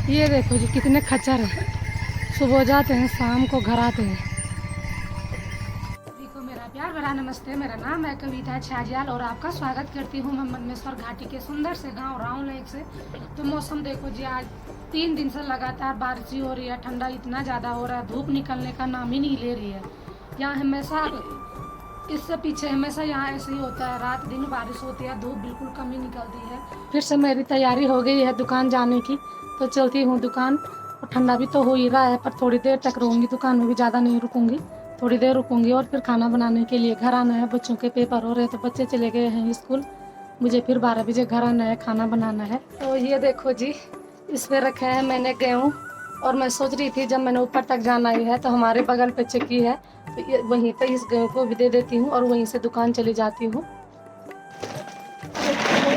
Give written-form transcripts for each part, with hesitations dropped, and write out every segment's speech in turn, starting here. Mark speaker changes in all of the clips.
Speaker 1: ये देखो जी कितने खच्चर हैं, सुबह जाते हैं शाम को घर आते हैं। देखो मेरा प्यार भरा नमस्ते, मेरा नाम है कविता छाजियाल और आपका स्वागत करती हूँ मैं मनमेश्वर घाटी के सुंदर से गांव राव लेक से। तो मौसम देखो जी, आज 3 दिन से लगातार बारिश हो रही है, ठंडा इतना ज़्यादा हो रहा है, धूप निकलने का नाम ही नहीं ले रही है। यहाँ हमेशा इससे पीछे हमेशा यहाँ ऐसे ही होता है, रात दिन बारिश होती है, धूप बिल्कुल कम ही निकलती है। फिर से मेरी तैयारी हो गई है दुकान जाने की, तो चलती हूँ दुकान। और ठंडा भी तो हो ही रहा है, पर थोड़ी देर तक रहूँगी दुकान में, भी ज़्यादा नहीं रुकूंगी, थोड़ी देर रुकूंगी। और फिर खाना बनाने के लिए घर आना है, बच्चों के पेपर हो रहे हैं तो बच्चे चले गए हैं स्कूल, मुझे फिर 12 बजे घर आना है, खाना बनाना है। तो ये देखो जी, इस पर रखे हैं मैंने गेहूँ, और मैं सोच रही थी जब मैंने ऊपर तक जाना ही है तो हमारे बगल पे चक्की है, तो वहीं पे इस गेहूँ को भी दे देती हूँ और वहीं से दुकान चली जाती हूँ।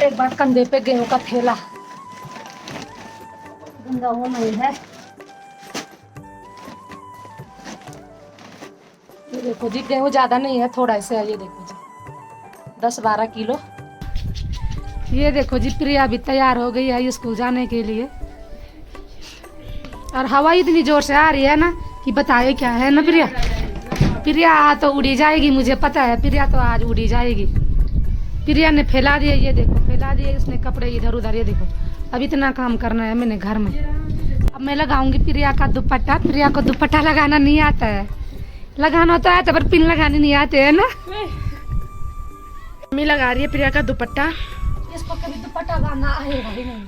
Speaker 1: एक बार कंधे पे गेहूँ का थैला गंदा वो नहीं है। ये देखो जी, गेहूँ ज्यादा नहीं है, थोड़ा ऐसे है। ये देखो जी 10-12 किलो। ये देखो जी, प्रिया भी तैयार हो गई है स्कूल जाने के लिए, और हवा इतनी जोर से आ रही है ना कि बताए क्या है ना। प्रिया तो उड़ी जाएगी, मुझे पता है, प्रिया तो आज उड़ी जाएगी। प्रिया ने फैला दिए, ये देखो फैला दिए इसने कपड़े इधर उधर। ये देखो अब इतना काम करना है मैंने घर में। अब मैं लगाऊंगी प्रिया का दुपट्टा। प्रिया को दुपट्टा लगाना नहीं आता है, लगाना तो आता पर पिन लगाने नहीं आते है ना।
Speaker 2: मम्मी लगा रही है प्रिया का दुपट्टा।
Speaker 1: इसको कभी दुपट्टा बांधना आएगा ही नहीं।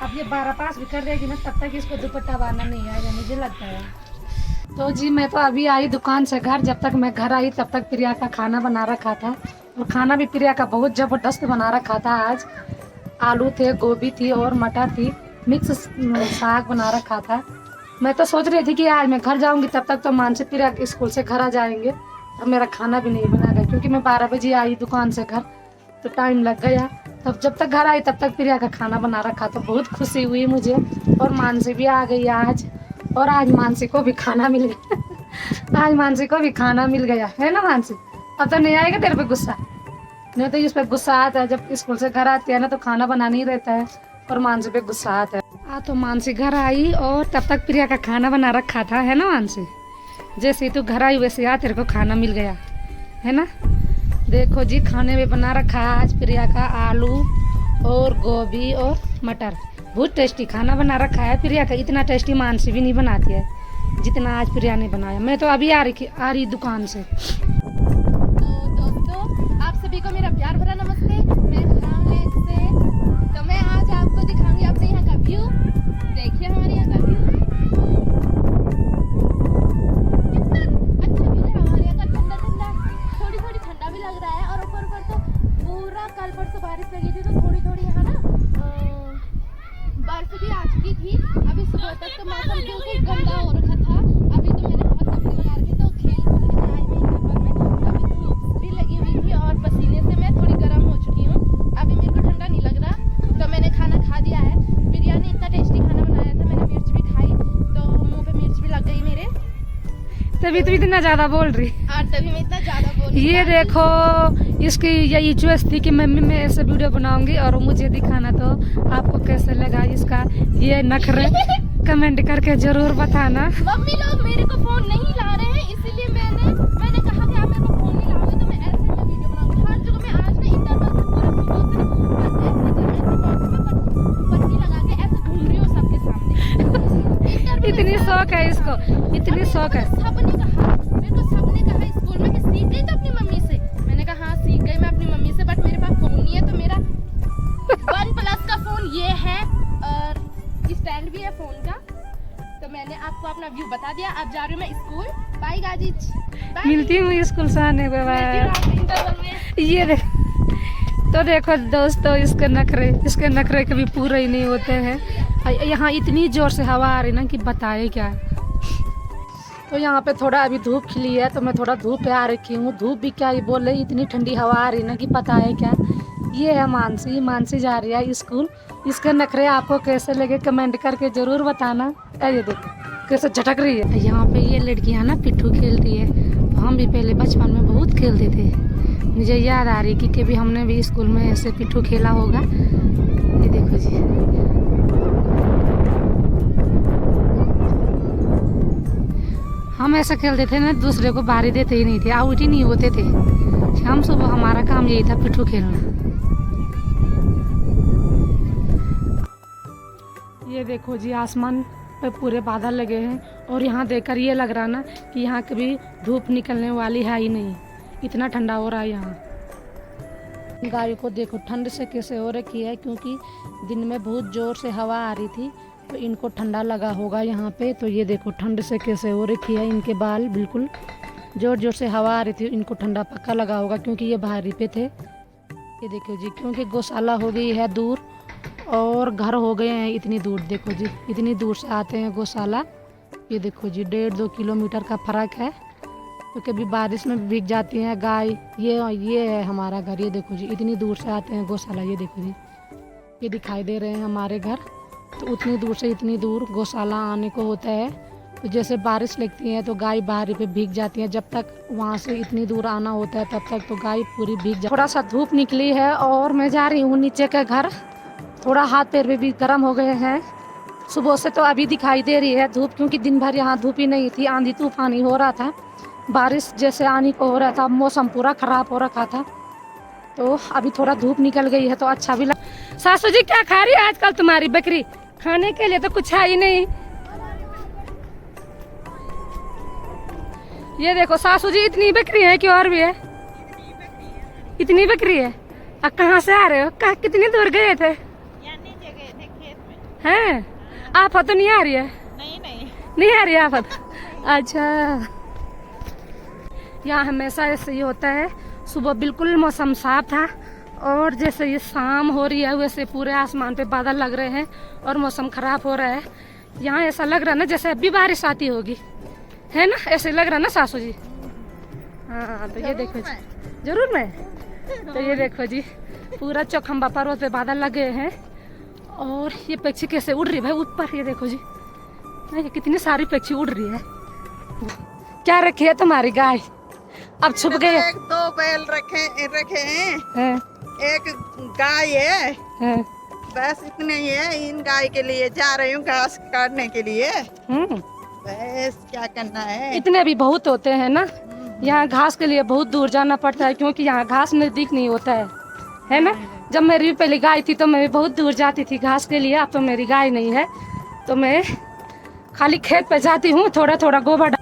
Speaker 1: अब ये 12 पास भी कर देगी ना, तब तक इसको दुपट्टा बांधना नहीं आएगा मुझे लगता है। तो जी मैं तो अभी आई दुकान से घर, जब तक मैं घर आई तब तक प्रिया का खाना बना रखा था, और खाना भी प्रिया का बहुत ज़बरदस्त बना रखा था। आज आलू थे, गोभी थी और मटर थी, मिक्स साग बना रखा था। मैं तो सोच रही थी कि आज मैं घर जाऊंगी तब तक तो मानसी प्रिया स्कूल से घर आ जाएंगे और मेरा खाना भी नहीं बना गया, क्योंकि मैं 12 बजे आई दुकान से घर तो टाइम लग गया। तब जब तक घर आई तब तक प्रिया का खाना बना रखा, तो बहुत खुशी हुई मुझे। और मानसी भी आ गई आज, और आज मानसी को भी खाना मिल गया। आज मानसी को भी खाना मिल गया है ना मानसी। अब तो नहीं आएगा तेरे पे गुस्सा, नहीं तो इस पे गुस्सा आता है जब स्कूल से घर आती है ना, तो खाना बनाना ही रहता है और मानसी पे गुस्सा आता है। तो मानसी घर आई और तब तक प्रिया का खाना बना रखा था, है ना मानसी। जैसे ही तू घर आई वैसे आ तेरे को खाना मिल गया है ना। देखो जी, खाने में बना रखा है आज प्रिया का आलू और गोभी और मटर। बहुत टेस्टी खाना बना रखा है प्रिया का, इतना टेस्टी मानसी भी नहीं बनाती है जितना आज प्रिया ने बनाया। मैं तो अभी आ रही दुकान से।
Speaker 2: तो दोस्तों, आप सभी को मेरा प्यार भरा नमस्ते। मैं राम लेक से। तो मैं आज आपको दिखाऊंगी अपने यहाँ का व्यू। देखिए हमारे यहाँ का व्यू कितना अच्छा व्यू है हमारे यहाँ का, ठंडा ठंडा, थोड़ी थोड़ी ठंडा भी लग रहा है। और ऊपर तो पूरा कल परसों बारिश लगी थी, तो थोड़ी थोड़ी यहाँ ना बर्फ भी आ चुकी थी। अभी सुबह तक तो मौसम बिल्कुल गंदा हो रखा था। अभी तो मैंने बहुत कपड़े लगा रखे, तो खेल कूद के आई हुई यहाँ पर मैं। अभी धूप भी लगी हुई थी और पसीने से मैं थोड़ी गर्म हो चुकी हूँ। अभी मेरे को ठंडा नहीं लग रहा, तो मैंने खाना खा दिया है। प्रिया ने इतना टेस्टी खाना बनाया था, मैंने मिर्च भी खाई, तो मुँह पे मिर्च भी लग गई मेरे,
Speaker 1: तभी तो इतना ज्यादा बोल रही।
Speaker 2: और तभी मैं इतना ज्यादा बोल रही।
Speaker 1: ये देखो, इसकी यही चॉइस थी कि मम्मी मैं ऐसे वीडियो बनाऊंगी और मुझे दिखाना, तो आपको कैसे लगा इसका ये नखरे कमेंट करके जरूर बताना।
Speaker 2: मम्मी लोग मेरे को फोन नहीं ला रहे हैं, इसीलिए मैंने कहा कि आप मेरे को फोन नहीं लाओगे तो मैं ऐसे में वीडियो बनाऊंगी। हर जगह मैं आज ना इंटरवल से पूरे पट्टी लगा के ऐसे घूम रही हूँ सबके सामने।
Speaker 1: इतनी शौक है इसको, इतनी शौक है।
Speaker 2: सबने कहा, मेरे को सबने कहा स्कूल में कि सीख गई तो अपनी मम्मी से। मैंने कहा हाँ सीख गई मैं अपनी मम्मी से, बट मेरे पास फोन नहीं है। तो मेरा OnePlus का फोन ये है और स्टैंड भी है फोन का। तो मैंने आपको अपना व्यू बता दिया। अब जा रही हूँ मैं स्कूल। बाय गाजीज,
Speaker 1: मिलती हूँ स्कूल से आने के बाद। ये तो देखो दोस्तों, इसके नखरे कभी पूरे ही नहीं होते हैं। यहाँ इतनी जोर से हवा आ रही ना कि बताए क्या। तो यहाँ पे थोड़ा अभी धूप खिली है, तो मैं थोड़ा धूप पे आ रखी हूँ। धूप भी क्या ही बोल रही, इतनी ठंडी हवा आ रही ना कि पता है क्या। ये है मानसी जा रही है स्कूल। इसके नखरे आपको कैसे लगे कमेंट करके जरूर बताना। ये देखो कैसे झटक रही है। यहाँ पे ये लड़कियाँ ना पिट्ठू खेलती है, तो हम भी पहले बचपन में बहुत खेलते थे। मुझे याद आ रही कि कभी हमने भी स्कूल में ऐसे पिट्ठू खेला होगा। ये देखो जी, हम ऐसा खेलते थे ना, दूसरे को बारी देते ही नहीं थे, आउट ही नहीं होते थे। शाम सुबह हमारा काम यही था, पिट्ठू खेलना। ये देखो जी, आसमान पे पूरे बादल लगे हैं और यहाँ देखकर ये लग रहा ना कि यहाँ कभी धूप निकलने वाली है ही नहीं, इतना ठंडा हो रहा है यहाँ। गाय को देखो ठंड से कैसे हो रखी है, क्योंकि दिन में बहुत ज़ोर से हवा आ रही थी तो इनको ठंडा लगा होगा यहाँ पे। तो ये देखो ठंड से कैसे हो रखी है, इनके बाल बिल्कुल ज़ोर ज़ोर से हवा आ रही थी, इनको ठंडा पक्का लगा होगा क्योंकि ये बाहरी पे थे। ये देखो जी, क्योंकि गौशाला हो गई है दूर और घर हो गए हैं इतनी दूर। देखो जी, इतनी दूर से आते हैं गौशाला। ये देखो जी, 1.5-2 किलोमीटर का फ़र्क है। तो कभी बारिश में भीग जाती हैं गाय। ये है हमारा घर। ये देखो जी, इतनी दूर से आते हैं गौशाला। ये देखो जी, ये दिखाई दे रहे हैं हमारे घर। तो उतनी दूर से इतनी दूर गौशाला आने को होता है। तो जैसे बारिश लगती है तो गाय बाहरी पे भीग जाती है। जब तक वहाँ से इतनी दूर आना होता है तब तक तो गाय पूरी भीग जाती है। थोड़ा सा धूप निकली है और मैं जा रही हूँ नीचे के घर। थोड़ा हाथ पैर भी गर्म हो गए हैं सुबह से। तो अभी दिखाई दे रही है धूप, क्योंकि दिन भर यहाँ धूप ही नहीं थी, आंधी तूफानी हो रहा था, बारिश जैसे आने को हो रहा था, मौसम पूरा ख़राब हो रखा था। तो अभी थोड़ा धूप निकल गई है तो अच्छा भी लग। सासू जी क्या खा रही है आजकल तुम्हारी बकरी? खाने के लिए तो कुछ है ही नहीं। ये देखो सासू जी, इतनी बकरी है कि और भी है? इतनी बकरी है। अब कहाँ से आ रहे हो? कितनी दूर गए थे? हैं? आफत तो नहीं आ रही है? नहीं आ रही है आफत। अच्छा, यहाँ हमेशा ऐसे ही होता है। सुबह बिल्कुल मौसम साफ था और जैसे ये शाम हो रही है वैसे पूरे आसमान पे बादल लग रहे हैं और मौसम खराब हो रहा है। यहाँ ऐसा लग रहा है ना जैसे अभी बारिश आती होगी, है ना? ऐसे लग रहा है ना सासू जी? हाँ, तो ये देखो जी, जरूर मैं। तो ये देखो जी, पूरा चौखंबा पर्वत पे बादल लगे हैं और ये पक्षी कैसे उड़ रही है भाई ऊपर। ये देखो जी, ये कितनी सारी पक्षी उड़ रही है। क्या रखी है तुम्हारी गाय? अब छुप गए।
Speaker 3: 2 बैल रखे हैं। एक गाय है। बस इतने ही है। इन गाय के लिए जा रही हूँ घास काटने के लिए। बस क्या करना है।
Speaker 1: इतने भी बहुत होते हैं ना, यहाँ घास के लिए बहुत दूर जाना पड़ता है, क्योंकि यहाँ घास नजदीक नहीं होता है ना? जब मेरी पहली गाय थी तो मैं भी बहुत दूर जाती थी घास के लिए। अब तो मेरी गाय नहीं है तो मैं खाली खेत पे जाती हूँ, थोड़ा थोड़ा गोबर।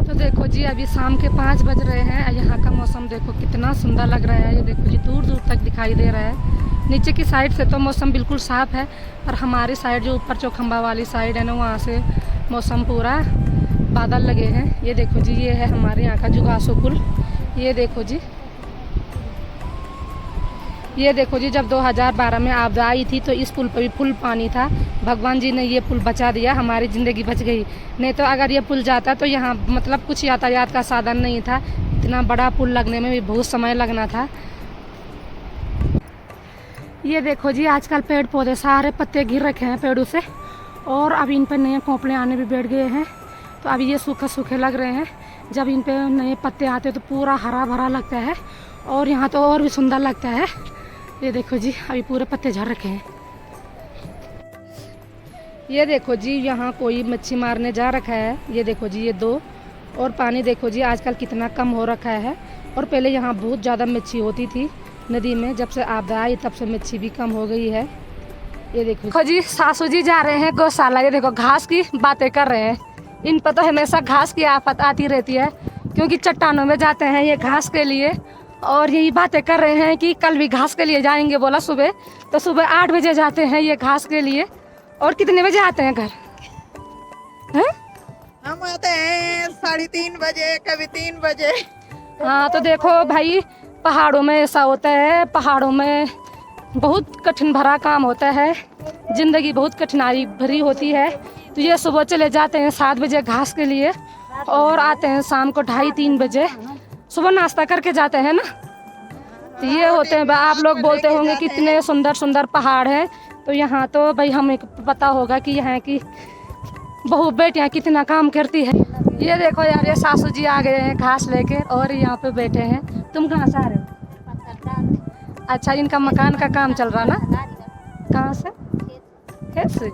Speaker 1: तो देखो जी, अभी शाम के 5 बज रहे हैं। यहाँ का मौसम देखो कितना सुंदर लग रहा है। ये देखो जी, दूर दूर तक दिखाई दे रहा है। नीचे की साइड से तो मौसम बिल्कुल साफ है, और हमारी साइड जो ऊपर चौखंबा वाली साइड है ना, वहाँ से मौसम पूरा बादल लगे हैं। ये देखो जी, ये है हमारे यहाँ का जुगासो पुल। ये देखो जी, ये देखो जी, जब 2012 में आपदा आई थी तो इस पुल पर भी फुल पानी था। भगवान जी ने ये पुल बचा दिया, हमारी ज़िंदगी बच गई। नहीं तो अगर ये पुल जाता तो यहाँ मतलब कुछ यातायात का साधन नहीं था। इतना बड़ा पुल लगने में भी बहुत समय लगना था। ये देखो जी, आजकल पेड़ पौधे सारे पत्ते गिर रखे हैं पेड़ों से, और अब इन पर नए कोंपले आने भी बैठ गए हैं। तो अभी ये सूखे सूखे लग रहे हैं। जब इन पे नए पत्ते आते तो पूरा हरा भरा लगता है और यहाँ तो और भी सुंदर लगता है। ये देखो जी, अभी पूरे पत्ते झड़ रखे हैं। ये देखो जी, यहाँ कोई मच्छी मारने जा रखा है। ये देखो जी, ये 2। और पानी देखो जी आजकल कितना कम हो रखा है। और पहले यहाँ बहुत ज़्यादा मच्छी होती थी नदी में। जब से आपदा आई तब से मच्छी भी कम हो गई है। ये देखो जी, सासू जी जा रहे हैं गौशाला। ये देखो घास की बातें कर रहे हैं। इन पर तो हमेशा घास की आफत आती रहती है, क्योंकि चट्टानों में जाते हैं ये घास के लिए। और यही बातें कर रहे हैं कि कल भी घास के लिए जाएंगे बोला सुबह। तो सुबह 8 बजे जाते हैं ये घास के लिए। और कितने बजे आते हैं घर?
Speaker 3: हम आते हैं 3:30 बजे, कभी 3 बजे।
Speaker 1: हाँ, तो देखो भाई, पहाड़ों में ऐसा होता है। पहाड़ों में बहुत कठिन भरा काम होता है, जिंदगी बहुत कठिनाई भरी होती है। तो ये सुबह चले जाते हैं 7 बजे घास के लिए और आते हैं शाम को 2:30-3 बजे। सुबह नाश्ता करके जाते हैं ना। तो ये होते हैं। आप लोग बोलते होंगे कितने सुंदर सुंदर पहाड़ हैं। तो यहाँ तो भाई हमें पता होगा कि यहाँ की बहू बेटियाँ कितना काम करती है। ये देखो यार, ये सासू जी आ गए हैं घास लेके और यहाँ पे बैठे हैं। तुम कहाँ से आ रहे हो? अच्छा, इनका मकान का काम चल रहा ना? कहाँ से? कैसे?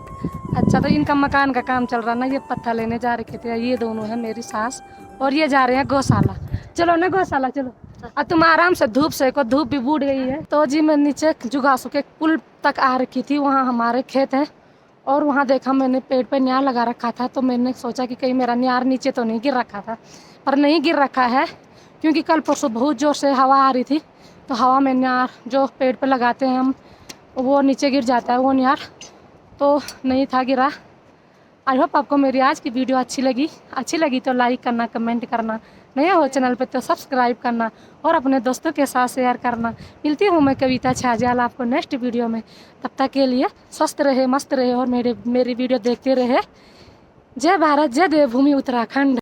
Speaker 1: अच्छा, तो इनका मकान का काम चल रहा ना, ये पत्ता लेने जा रखे थे। ये दोनों है मेरी सास और ये जा रहे हैं गौशाला। चलो ना गौशाला चलो। अब तुम आराम से धूप सेको, धूप भी बूढ़ गई है। तो जी मैं नीचे जुगासू के पुल तक आ रखी थी, वहाँ हमारे खेत हैं और वहाँ देखा मैंने पेड़ पे न्यार लगा रखा था। तो मैंने सोचा कि कहीं मेरा न्यार नीचे तो नहीं गिर रखा था, पर नहीं गिर रखा है क्योंकि कल परसों बहुत ज़ोर से हवा आ रही थी। तो हवा में न्यार जो पेड़ पे लगाते हैं हम, वो नीचे गिर जाता है वो न्यार, तो नहीं था गिरा। आई होप आपको मेरी आज की वीडियो अच्छी लगी तो लाइक करना, कमेंट करना, नए हो चैनल पे तो सब्सक्राइब करना और अपने दोस्तों के साथ शेयर करना। मिलती हूँ मैं कविता छाजेल आपको नेक्स्ट वीडियो में। तब तक के लिए स्वस्थ रहे, मस्त रहे और मेरी वीडियो देखते रहे। जय भारत, जय देवभूमि उत्तराखंड।